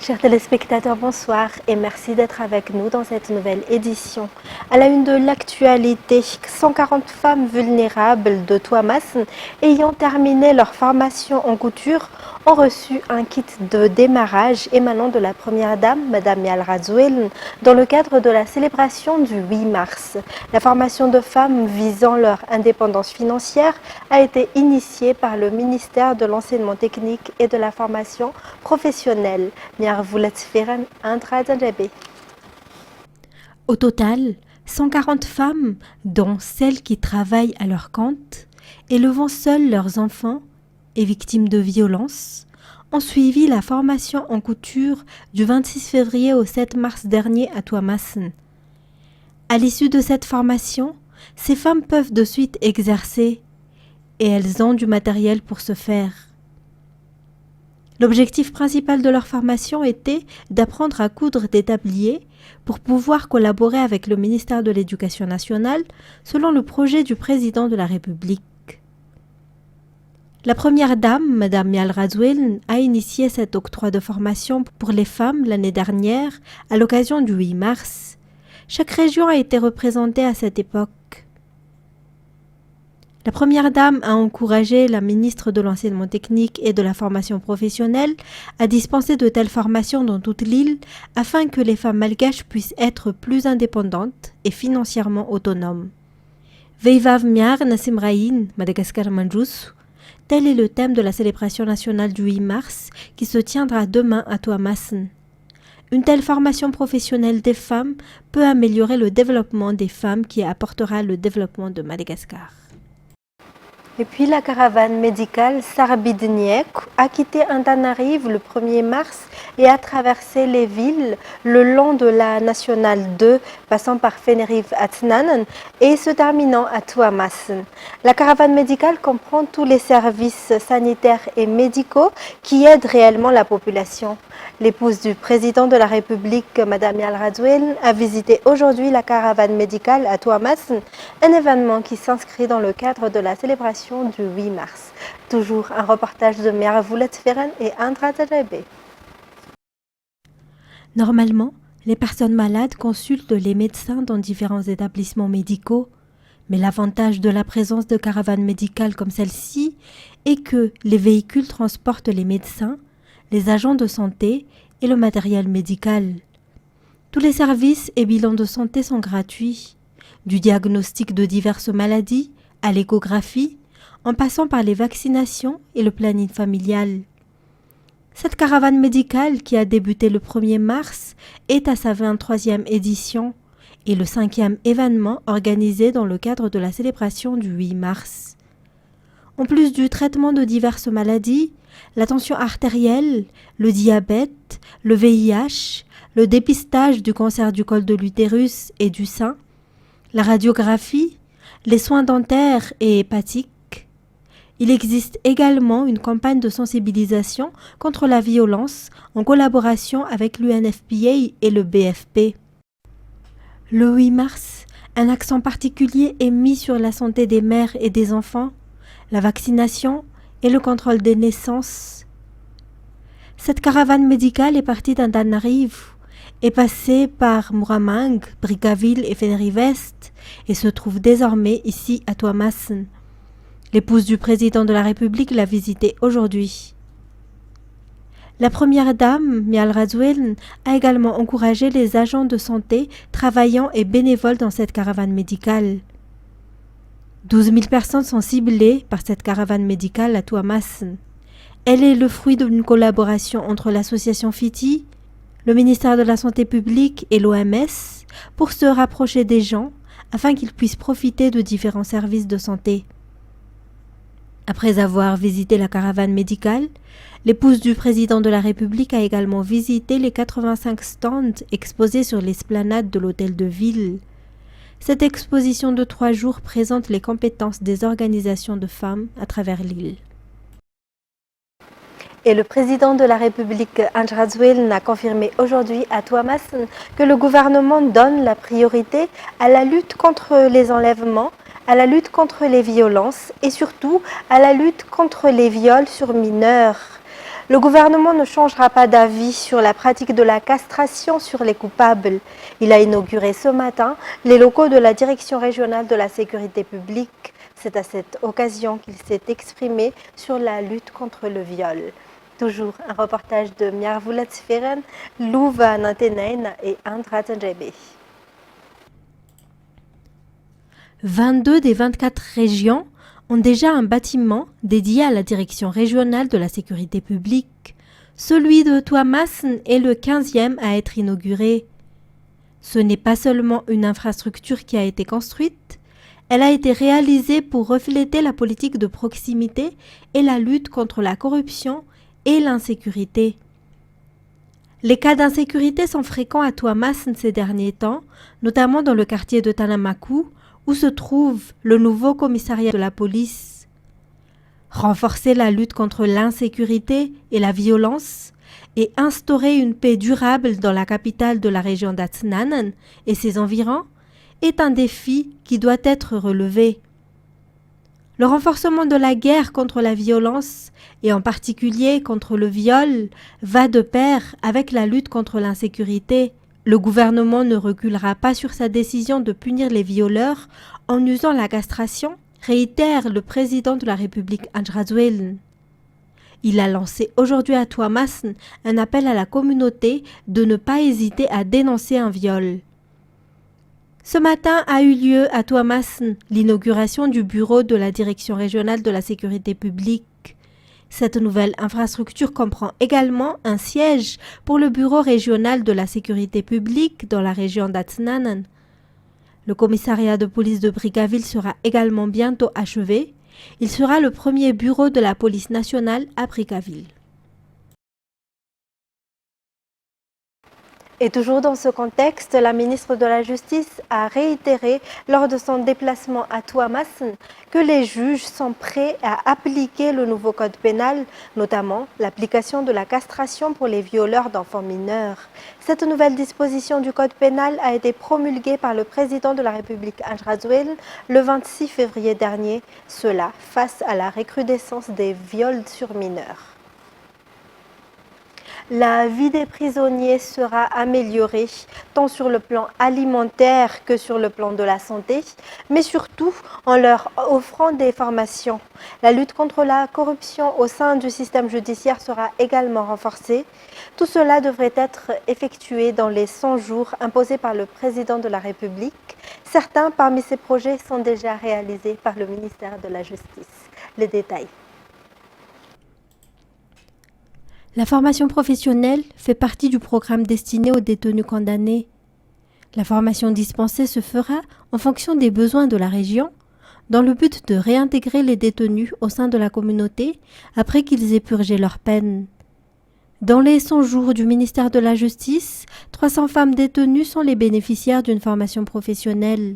Chers téléspectateurs, bonsoir et merci d'être avec nous dans cette nouvelle édition. À la une de l'actualité, 140 femmes vulnérables de Tuamasin ayant terminé leur formation en couture ont reçu un kit de démarrage émanant de la première dame, Madame Mial Razouel, dans le cadre de la célébration du 8 mars. La formation de femmes visant leur indépendance financière a été initiée par le ministère de l'enseignement technique et de la formation professionnelle. Au total, 140 femmes, dont celles qui travaillent à leur compte, élevant seules leurs enfants et victimes de violences, ont suivi la formation en couture du 26 février au 7 mars dernier à Tuamasin. À l'issue de cette formation, ces femmes peuvent de suite exercer et elles ont du matériel pour ce faire. L'objectif principal de leur formation était d'apprendre à coudre des tabliers pour pouvoir collaborer avec le ministère de l'Éducation nationale selon le projet du président de la République. La première dame, Madame Mial Razouel, a initié cet octroi de formation pour les femmes l'année dernière à l'occasion du 8 mars. Chaque région a été représentée à cette époque. La première dame a encouragé la ministre de l'Enseignement technique et de la formation professionnelle à dispenser de telles formations dans toute l'île afin que les femmes malgaches puissent être plus indépendantes et financièrement autonomes. Veivav Miar Nasimraïn, Madagascar Manjus, tel est le thème de la célébration nationale du 8 mars qui se tiendra demain à Tuamasin. Une telle formation professionnelle des femmes peut améliorer le développement des femmes qui apportera le développement de Madagascar. Et puis la caravane médicale Sarbidniek a quitté Antananarive le 1er mars et a traversé les villes le long de la nationale 2, passant par Fenerive-Atnanen et se terminant à Tuamasin. La caravane médicale comprend tous les services sanitaires et médicaux qui aident réellement la population. L'épouse du président de la République, Madame Mial Razouel, a visité aujourd'hui la caravane médicale à Tuamasin, un événement qui s'inscrit dans le cadre de la célébration du 8 mars. Toujours un reportage de Mère Feren et Andra Tadebe. Normalement, les personnes malades consultent les médecins dans différents établissements médicaux, mais l'avantage de la présence de caravanes médicales comme celle-ci est que les véhicules transportent les médecins, les agents de santé et le matériel médical. Tous les services et bilans de santé sont gratuits, du diagnostic de diverses maladies à l'échographie, en passant par les vaccinations et le planning familial. Cette caravane médicale qui a débuté le 1er mars est à sa 23e édition et le 5e événement organisé dans le cadre de la célébration du 8 mars. En plus du traitement de diverses maladies, la tension artérielle, le diabète, le VIH, le dépistage du cancer du col de l'utérus et du sein, la radiographie, les soins dentaires et hépatiques. Il existe également une campagne de sensibilisation contre la violence en collaboration avec l'UNFPA et le BFP. Le 8 mars, un accent particulier est mis sur la santé des mères et des enfants, la vaccination et le contrôle des naissances. Cette caravane médicale est partie d'Antananarive, est passée par Muramang, Brickaville et Fenerive-Est et se trouve désormais ici à Tuamasin. L'épouse du président de la République l'a visité aujourd'hui. La première dame, Mial Razouel, a également encouragé les agents de santé travaillant et bénévoles dans cette caravane médicale. 12 000 personnes sont ciblées par cette caravane médicale à Tuamasin. Elle est le fruit d'une collaboration entre l'association FITI, le ministère de la Santé publique et l'OMS pour se rapprocher des gens afin qu'ils puissent profiter de différents services de santé. Après avoir visité la caravane médicale, l'épouse du président de la République a également visité les 85 stands exposés sur l'esplanade de l'hôtel de ville. Cette exposition de 3 jours présente les compétences des organisations de femmes à travers l'île. Et le président de la République, Andra Razouel, a confirmé aujourd'hui à Tuamasin que le gouvernement donne la priorité à la lutte contre les enlèvements, à la lutte contre les violences et surtout à la lutte contre les viols sur mineurs. Le gouvernement ne changera pas d'avis sur la pratique de la castration sur les coupables. Il a inauguré ce matin les locaux de la Direction régionale de la sécurité publique. C'est à cette occasion qu'il s'est exprimé sur la lutte contre le viol. Toujours un reportage de Miarvulat Sferen, Louva Nantenain et Andra Tendrebe. 22 des 24 régions ont déjà un bâtiment dédié à la Direction régionale de la sécurité publique. Celui de Tuamasen est le 15e à être inauguré. Ce n'est pas seulement une infrastructure qui a été construite, elle a été réalisée pour refléter la politique de proximité et la lutte contre la corruption et l'insécurité. Les cas d'insécurité sont fréquents à Tuamasen ces derniers temps, notamment dans le quartier de Tanamaku, où se trouve le nouveau commissariat de la police. Renforcer la lutte contre l'insécurité et la violence et instaurer une paix durable dans la capitale de la région d'Atsnanen et ses environs est un défi qui doit être relevé. Le renforcement de la guerre contre la violence et en particulier contre le viol va de pair avec la lutte contre l'insécurité. Le gouvernement ne reculera pas sur sa décision de punir les violeurs en usant la castration, réitère le président de la République Andra Zouelen. Il a lancé aujourd'hui à Tuamasen un appel à la communauté de ne pas hésiter à dénoncer un viol. Ce matin a eu lieu à Tuamasen l'inauguration du bureau de la Direction régionale de la sécurité publique. Cette nouvelle infrastructure comprend également un siège pour le bureau régional de la sécurité publique dans la région d'Atsnanen. Le commissariat de police de Brickaville sera également bientôt achevé. Il sera le premier bureau de la police nationale à Brickaville. Et toujours dans ce contexte, la ministre de la Justice a réitéré lors de son déplacement à Tuamasen que les juges sont prêts à appliquer le nouveau code pénal, notamment l'application de la castration pour les violeurs d'enfants mineurs. Cette nouvelle disposition du code pénal a été promulguée par le président de la République Andra Zouelen le 26 février dernier, cela face à la recrudescence des viols sur mineurs. La vie des prisonniers sera améliorée tant sur le plan alimentaire que sur le plan de la santé, mais surtout en leur offrant des formations. La lutte contre la corruption au sein du système judiciaire sera également renforcée. Tout cela devrait être effectué dans les 100 jours imposés par le président de la République. Certains parmi ces projets sont déjà réalisés par le ministère de la Justice. Les détails. La formation professionnelle fait partie du programme destiné aux détenus condamnés. La formation dispensée se fera en fonction des besoins de la région, dans le but de réintégrer les détenus au sein de la communauté après qu'ils aient purgé leur peine. Dans les 100 jours du ministère de la Justice, 300 femmes détenues sont les bénéficiaires d'une formation professionnelle.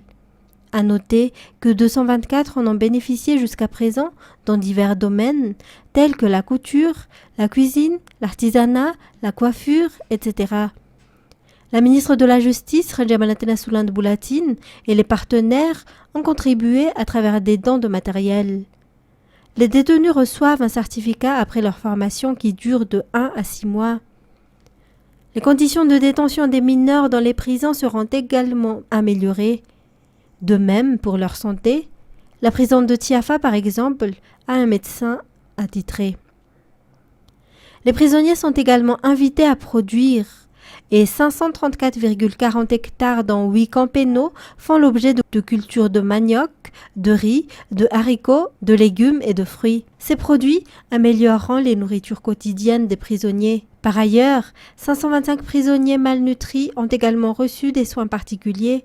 À noter que 224 en ont bénéficié jusqu'à présent dans divers domaines tels que la couture, la cuisine, l'artisanat, la coiffure, etc. La ministre de la Justice, Renjamanatena Souland Boulatine, et les partenaires ont contribué à travers des dons de matériel. Les détenus reçoivent un certificat après leur formation qui dure de 1 à 6 mois. Les conditions de détention des mineurs dans les prisons seront également améliorées. De même, pour leur santé, la prison de Tiafa, par exemple, a un médecin attitré. Les prisonniers sont également invités à produire et 534,40 hectares dans 8 camps pénaux font l'objet de cultures de manioc, de riz, de haricots, de légumes et de fruits. Ces produits amélioreront les nourritures quotidiennes des prisonniers. Par ailleurs, 525 prisonniers malnutris ont également reçu des soins particuliers.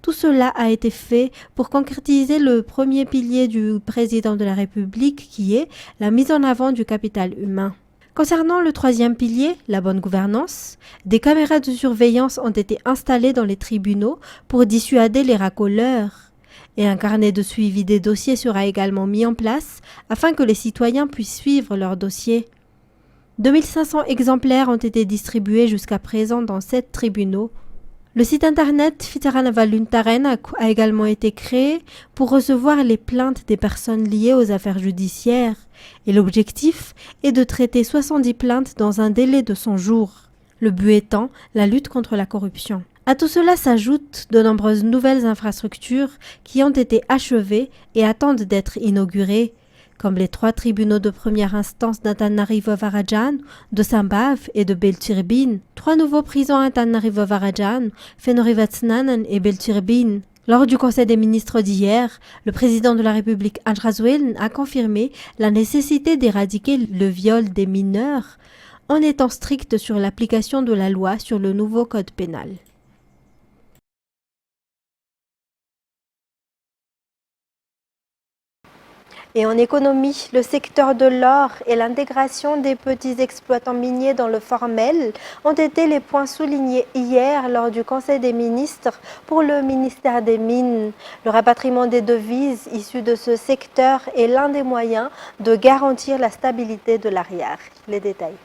Tout cela a été fait pour concrétiser le premier pilier du président de la République qui est la mise en avant du capital humain. Concernant le troisième pilier, la bonne gouvernance, des caméras de surveillance ont été installées dans les tribunaux pour dissuader les racoleurs. Et un carnet de suivi des dossiers sera également mis en place afin que les citoyens puissent suivre leurs dossiers. 2500 exemplaires ont été distribués jusqu'à présent dans 7 tribunaux. Le site internet Fitaranavaluntaren a également été créé pour recevoir les plaintes des personnes liées aux affaires judiciaires et l'objectif est de traiter 70 plaintes dans un délai de 100 jours, le but étant la lutte contre la corruption. À tout cela s'ajoutent de nombreuses nouvelles infrastructures qui ont été achevées et attendent d'être inaugurées, comme les 3 tribunaux de première instance d'Antananarivo-Varajan, de Sambhav et de Belturbin, 3 nouveaux prisons à Antananarivo-Varajan, Fenorivatsnanan et Belturbin. Lors du Conseil des ministres d'hier, le président de la République Andrzej a confirmé la nécessité d'éradiquer le viol des mineurs en étant strict sur l'application de la loi sur le nouveau code pénal. Et en économie, le secteur de l'or et l'intégration des petits exploitants miniers dans le formel ont été les points soulignés hier lors du Conseil des ministres pour le ministère des Mines. Le rapatriement des devises issues de ce secteur est l'un des moyens de garantir la stabilité de l'arrière. Les détails.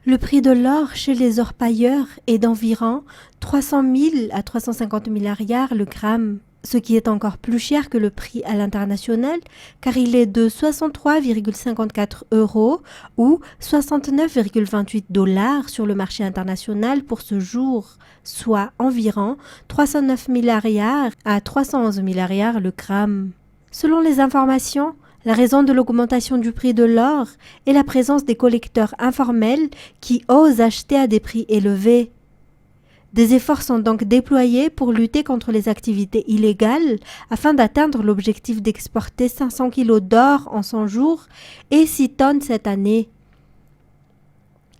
Le prix de l'or chez les orpailleurs est d'environ 300 000 à 350 000 ariars le gramme, ce qui est encore plus cher que le prix à l'international car il est de 63,54 € ou 69,28 $ sur le marché international pour ce jour, soit environ 309 000 ariars à 311 000 ariars le gramme. Selon les informations, la raison de l'augmentation du prix de l'or est la présence des collecteurs informels qui osent acheter à des prix élevés. Des efforts sont donc déployés pour lutter contre les activités illégales afin d'atteindre l'objectif d'exporter 500 kg d'or en 100 jours et 6 tonnes cette année.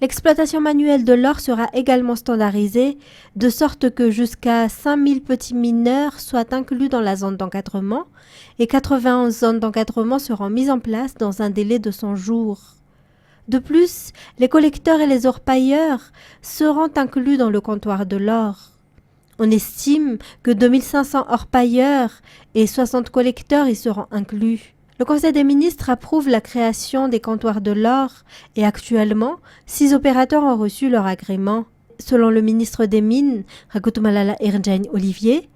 L'exploitation manuelle de l'or sera également standardisée, de sorte que jusqu'à 5000 petits mineurs soient inclus dans la zone d'encadrement et 91 zones d'encadrement seront mises en place dans un délai de 100 jours. De plus, les collecteurs et les orpailleurs seront inclus dans le comptoir de l'or. On estime que 2500 orpailleurs et 60 collecteurs y seront inclus. Le Conseil des ministres approuve la création des comptoirs de l'or et actuellement, 6 opérateurs ont reçu leur agrément. Selon le ministre des Mines, Rakutumalala Irjain Olivier,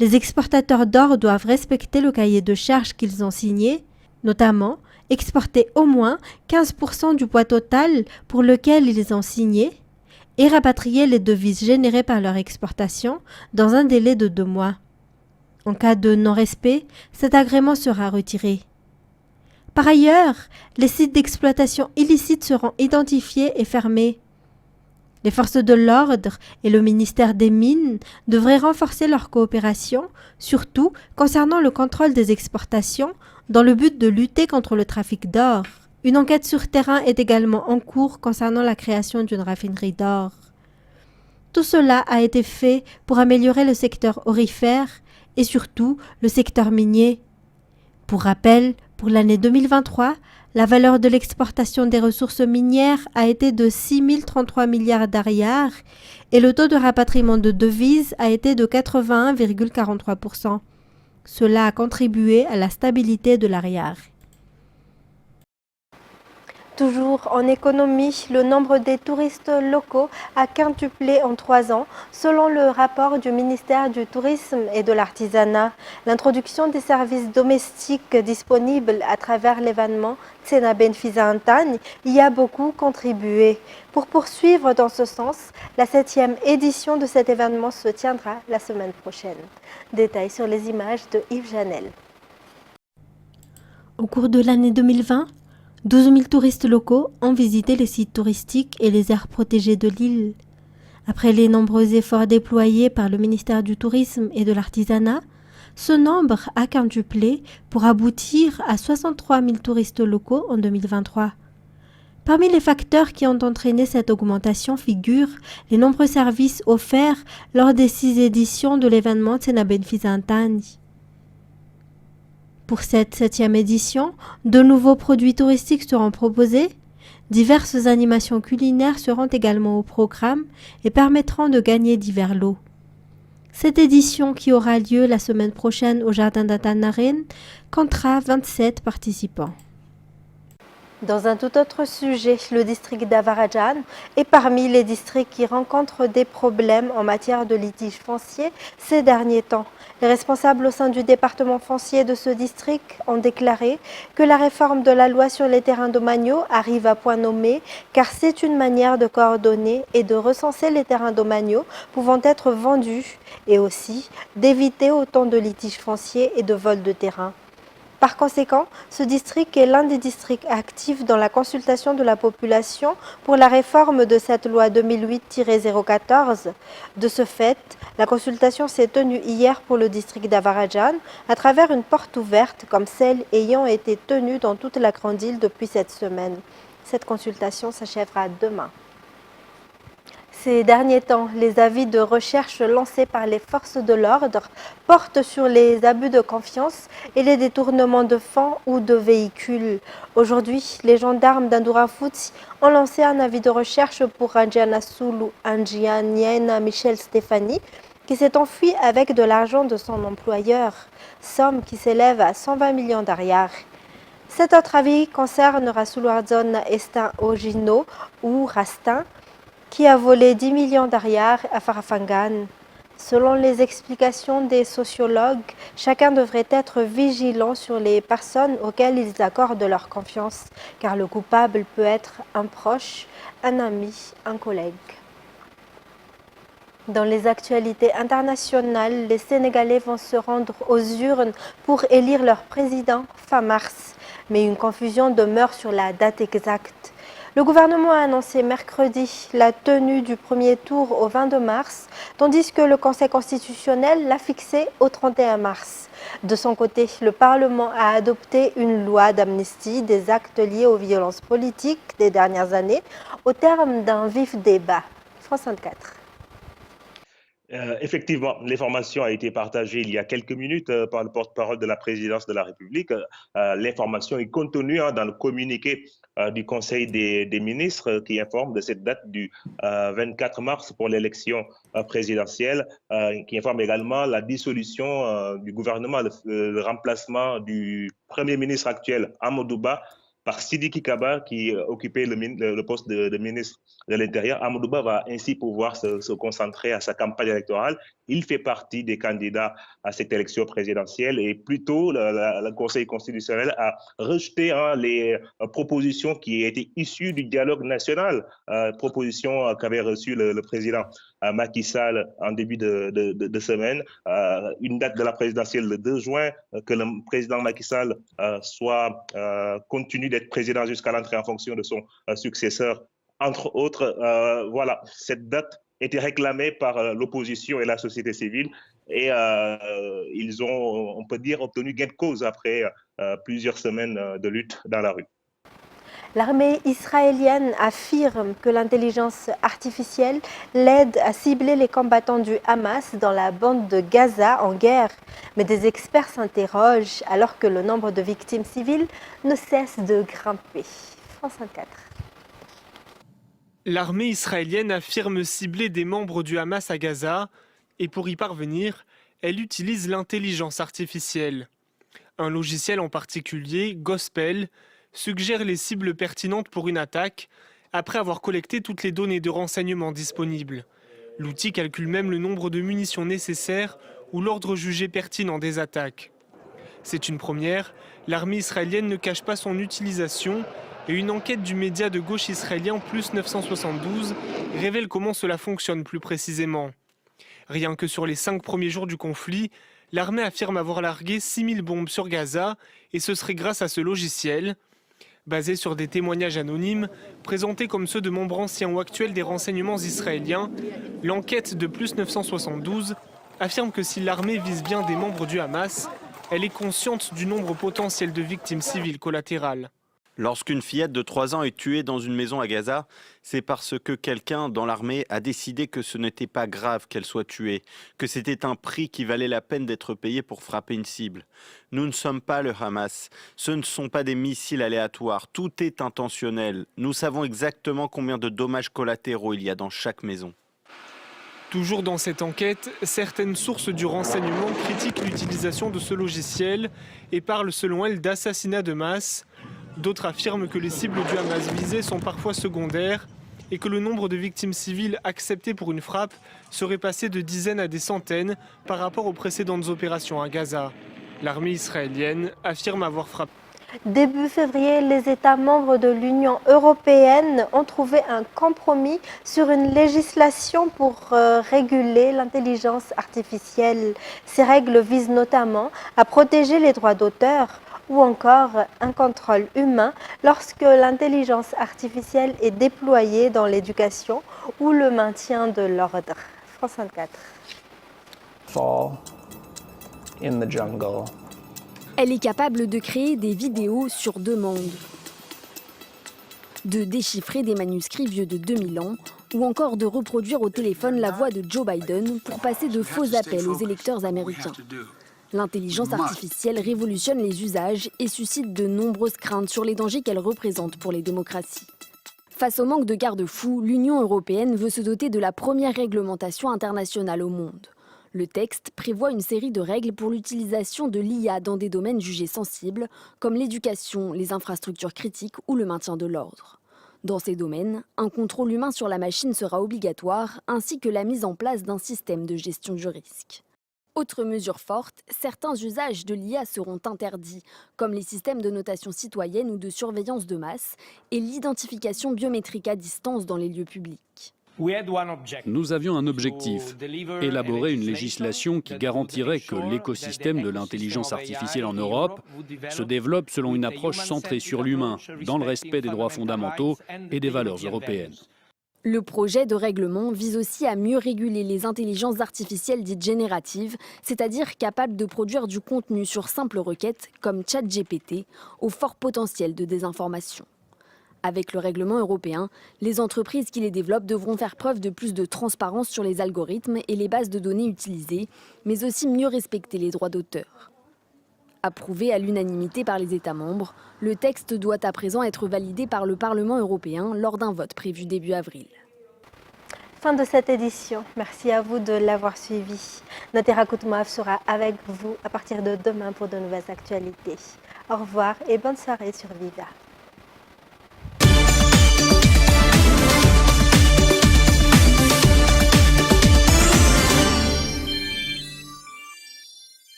les exportateurs d'or doivent respecter le cahier de charges qu'ils ont signé, notamment exporter au moins 15% du poids total pour lequel ils ont signé et rapatrier les devises générées par leur exportation dans un délai de 2 mois. En cas de non-respect, cet agrément sera retiré. Par ailleurs, les sites d'exploitation illicites seront identifiés et fermés. Les forces de l'ordre et le ministère des Mines devraient renforcer leur coopération, surtout concernant le contrôle des exportations, dans le but de lutter contre le trafic d'or. Une enquête sur terrain est également en cours concernant la création d'une raffinerie d'or. Tout cela a été fait pour améliorer le secteur aurifère et surtout le secteur minier. Pour rappel, pour l'année 2023, la valeur de l'exportation des ressources minières a été de 6 033 milliards d'ariars et le taux de rapatriement de devises a été de 81,43%. Cela a contribué à la stabilité de l'ariar. Toujours en économie, le nombre des touristes locaux a quintuplé en 3 ans, selon le rapport du ministère du Tourisme et de l'Artisanat. L'introduction des services domestiques disponibles à travers l'événement Tsena Benfisa Antagne y a beaucoup contribué. Pour poursuivre dans ce sens, la 7e édition de cet événement se tiendra la semaine prochaine. Détails sur les images de Yves Janel. Au cours de l'année 2020, 12 000 touristes locaux ont visité les sites touristiques et les aires protégées de l'île. Après les nombreux efforts déployés par le ministère du Tourisme et de l'Artisanat, ce nombre a quintuplé pour aboutir à 63 000 touristes locaux en 2023. Parmi les facteurs qui ont entraîné cette augmentation figurent les nombreux services offerts lors des 6 éditions de l'événement Tsena Benfisa Antagne. Pour cette 7e édition, de nouveaux produits touristiques seront proposés, diverses animations culinaires seront également au programme et permettront de gagner divers lots. Cette édition, qui aura lieu la semaine prochaine au jardin d'Antananarivo, comptera 27 participants. Dans un tout autre sujet, le district d'Avarajan est parmi les districts qui rencontrent des problèmes en matière de litige foncier ces derniers temps. Les responsables au sein du département foncier de ce district ont déclaré que la réforme de la loi sur les terrains domaniaux arrive à point nommé car c'est une manière de coordonner et de recenser les terrains domaniaux pouvant être vendus et aussi d'éviter autant de litiges fonciers et de vols de terrain. Par conséquent, ce district est l'un des districts actifs dans la consultation de la population pour la réforme de cette loi 2008-014. De ce fait, la consultation s'est tenue hier pour le district d'Avarajan à travers une porte ouverte comme celle ayant été tenue dans toute la grande île depuis cette semaine. Cette consultation s'achèvera demain. Ces derniers temps, les avis de recherche lancés par les forces de l'ordre portent sur les abus de confiance et les détournements de fonds ou de véhicules. Aujourd'hui, les gendarmes d'Andoura-Foutsi ont lancé un avis de recherche pour Angiana Soulou Angianiena Michel Stéphanie, qui s'est enfui avec de l'argent de son employeur, somme qui s'élève à 120 millions d'ariars. Cet autre avis concerne Rasoulouardzon Estin Ogino ou Rastin, qui a volé 10 millions d'ariars à Farafangan. Selon les explications des sociologues, chacun devrait être vigilant sur les personnes auxquelles ils accordent leur confiance, car le coupable peut être un proche, un ami, un collègue. Dans les actualités internationales, les Sénégalais vont se rendre aux urnes pour élire leur président fin mars, mais une confusion demeure sur la date exacte. Le gouvernement a annoncé mercredi la tenue du premier tour au 22 mars, tandis que le Conseil constitutionnel l'a fixé au 31 mars. De son côté, le Parlement a adopté une loi d'amnistie des actes liés aux violences politiques des dernières années, au terme d'un vif débat. France 24. Effectivement, l'information a été partagée il y a quelques minutes par le porte-parole de la présidence de la République. L'information est contenue dans le communiqué du Conseil des ministres qui informe de cette date du 24 mars pour l'élection présidentielle, qui informe également la dissolution du gouvernement, le remplacement du Premier ministre actuel, Amadou Ba, par Sidiki Kaba, qui occupait le poste de ministre de l'Intérieur. Amadou Ba va ainsi pouvoir se concentrer à sa campagne électorale. Il fait partie des candidats à cette élection présidentielle et plutôt le Conseil constitutionnel a rejeté les propositions qui étaient issues du dialogue national, propositions qu'avait reçues le président Macky Sall en début de semaine, une date de la présidentielle le 2 juin, que le président Macky Sall continue d'être président jusqu'à l'entrée en fonction de son successeur, entre autres. Voilà, cette date était réclamée par l'opposition et la société civile et ils ont, on peut dire, obtenu gain de cause après plusieurs semaines de lutte dans la rue. L'armée israélienne affirme que l'intelligence artificielle l'aide à cibler les combattants du Hamas dans la bande de Gaza en guerre. Mais des experts s'interrogent alors que le nombre de victimes civiles ne cesse de grimper. France 24. L'armée israélienne affirme cibler des membres du Hamas à Gaza et pour y parvenir, elle utilise l'intelligence artificielle. Un logiciel en particulier, Gospel, suggère les cibles pertinentes pour une attaque après avoir collecté toutes les données de renseignement disponibles. L'outil calcule même le nombre de munitions nécessaires ou l'ordre jugé pertinent des attaques. C'est une première, l'armée israélienne ne cache pas son utilisation et une enquête du média de gauche israélien Plus 972 révèle comment cela fonctionne plus précisément. Rien que sur les 5 premiers jours du conflit, l'armée affirme avoir largué 6000 bombes sur Gaza et ce serait grâce à ce logiciel. Basé sur des témoignages anonymes, présentés comme ceux de membres anciens ou actuels des renseignements israéliens, l'enquête de Plus 972 affirme que si l'armée vise bien des membres du Hamas, elle est consciente du nombre potentiel de victimes civiles collatérales. Lorsqu'une fillette de 3 ans est tuée dans une maison à Gaza, c'est parce que quelqu'un dans l'armée a décidé que ce n'était pas grave qu'elle soit tuée, que c'était un prix qui valait la peine d'être payé pour frapper une cible. Nous ne sommes pas le Hamas, ce ne sont pas des missiles aléatoires, tout est intentionnel. Nous savons exactement combien de dommages collatéraux il y a dans chaque maison. Toujours dans cette enquête, certaines sources du renseignement critiquent l'utilisation de ce logiciel et parlent selon elles d'assassinat de masse. D'autres affirment que les cibles du Hamas visées sont parfois secondaires et que le nombre de victimes civiles acceptées pour une frappe serait passé de dizaines à des centaines par rapport aux précédentes opérations à Gaza. L'armée israélienne affirme avoir frappé. Début février, les États membres de l'Union européenne ont trouvé un compromis sur une législation pour réguler l'intelligence artificielle. Ces règles visent notamment à protéger les droits d'auteur ou encore un contrôle humain lorsque l'intelligence artificielle est déployée dans l'éducation ou le maintien de l'ordre. France 24. Fall in the jungle. Elle est capable de créer des vidéos sur demande, de déchiffrer des manuscrits vieux de 2000 ans ou encore de reproduire au téléphone la voix de Joe Biden pour passer de faux appels aux électeurs américains. L'intelligence artificielle révolutionne les usages et suscite de nombreuses craintes sur les dangers qu'elle représente pour les démocraties. Face au manque de garde-fous, l'Union européenne veut se doter de la première réglementation internationale au monde. Le texte prévoit une série de règles pour l'utilisation de l'IA dans des domaines jugés sensibles, comme l'éducation, les infrastructures critiques ou le maintien de l'ordre. Dans ces domaines, un contrôle humain sur la machine sera obligatoire, ainsi que la mise en place d'un système de gestion du risque. Autre mesure forte, certains usages de l'IA seront interdits, comme les systèmes de notation citoyenne ou de surveillance de masse et l'identification biométrique à distance dans les lieux publics. Nous avions un objectif, élaborer une législation qui garantirait que l'écosystème de l'intelligence artificielle en Europe se développe selon une approche centrée sur l'humain, dans le respect des droits fondamentaux et des valeurs européennes. Le projet de règlement vise aussi à mieux réguler les intelligences artificielles dites génératives, c'est-à-dire capables de produire du contenu sur simple requête, comme ChatGPT, au fort potentiel de désinformation. Avec le règlement européen, les entreprises qui les développent devront faire preuve de plus de transparence sur les algorithmes et les bases de données utilisées, mais aussi mieux respecter les droits d'auteur. Approuvé à l'unanimité par les États membres, le texte doit à présent être validé par le Parlement européen lors d'un vote prévu début avril. Fin de cette édition. Merci à vous de l'avoir suivi. Natera Koutmouaf sera avec vous à partir de demain pour de nouvelles actualités. Au revoir et bonne soirée sur Viva.